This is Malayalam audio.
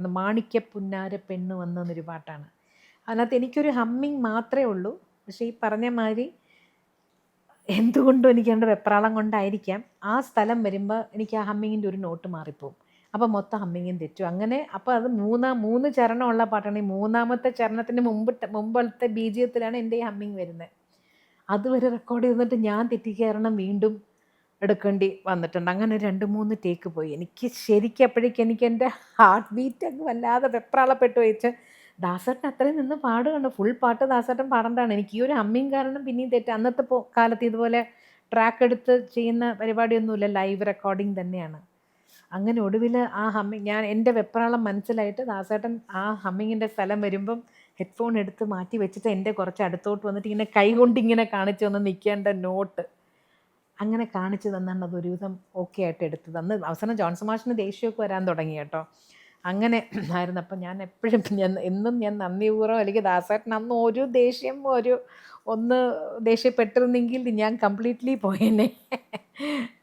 മാണിക്യ പുന്നാര പെണ്ണ് വന്നെന്നൊരു പാട്ടാണ്. അതിനകത്ത് എനിക്കൊരു ഹമ്മിങ് മാത്രമേ ഉള്ളൂ. പക്ഷേ ഈ പറഞ്ഞ മാതിരി എന്തുകൊണ്ടും എനിക്ക് എൻ്റെ വെപ്രാളം കൊണ്ടായിരിക്കാം ആ സ്ഥലം വരുമ്പോൾ എനിക്ക് ആ ഹമ്മിങ്ങിൻ്റെ ഒരു നോട്ട് മാറിപ്പോവും. അപ്പോൾ മൊത്തം ഹമ്മിങ്ങും തെറ്റും. അങ്ങനെ അപ്പോൾ അത് മൂന്ന് ചരണമുള്ള പാട്ടാണ്. ഈ മൂന്നാമത്തെ ചരണത്തിന് മുമ്പത്തെ ബീജിയത്തിലാണ് എൻ്റെ ഈ ഹമ്മിങ് വരുന്നത്. അതുവരെ റെക്കോർഡ് ചെയ്തിട്ട് ഞാൻ തെറ്റിക്കയറണം, വീണ്ടും എടുക്കേണ്ടി വന്നിട്ടുണ്ട്. അങ്ങനെ 2-3 ടേക്ക് പോയി. എനിക്ക് ശരിക്കും അപ്പോഴേക്കും എനിക്ക് എൻ്റെ ഹാർട്ട് ബീറ്റ് അങ്ങ് വല്ലാതെ വെപ്രാളപ്പെട്ട് വെച്ച് ദാസേട്ടൻ അത്രയും നിന്ന് പാടുകയാണ്. ഫുൾ പാട്ട് ദാസേട്ടൻ പാടേണ്ടതാണ്. എനിക്ക് ഈ ഒരു ഹമ്മിങ് കാരണം പിന്നെയും തെറ്റ്. അന്നത്തെ കാലത്ത് ഇതുപോലെ ട്രാക്ക് എടുത്ത് ചെയ്യുന്ന പരിപാടിയൊന്നുമില്ല, ലൈവ് റെക്കോർഡിങ് തന്നെയാണ്. അങ്ങനെ ഒടുവിൽ ആ ഹമ്മിങ് എൻ്റെ വെപ്രാളം മനസ്സിലായിട്ട് ദാസേട്ടൻ ആ ഹമ്മിങ്ങിൻ്റെ സ്ഥലം വരുമ്പം ഹെഡ്ഫോൺ എടുത്ത് മാറ്റി വെച്ചിട്ട് എൻ്റെ കുറച്ച് അടുത്തോട്ട് വന്നിട്ട് ഇങ്ങനെ കൈ കൊണ്ട് ഇങ്ങനെ കാണിച്ചു തന്ന് നിൽക്കേണ്ട നോട്ട് അങ്ങനെ കാണിച്ചു തന്നാണ് അത് ഒരുവിധം ഓക്കെ ആയിട്ട് എടുത്തത്. അന്ന് അവസാനം ജോൺസൺ മാഷിന് ദേഷ്യമൊക്കെ വരാൻ തുടങ്ങി കേട്ടോ. അങ്ങനെ ആയിരുന്നു. അപ്പം ഞാൻ എപ്പോഴും എന്നും ഞാൻ നന്ദിപൂർവ്വം അല്ലെങ്കിൽ ദാസേട്ടൻ അന്ന് ഒന്ന് ദേഷ്യപ്പെട്ടിരുന്നെങ്കിൽ ഞാൻ കംപ്ലീറ്റ്ലി പോയേനെ.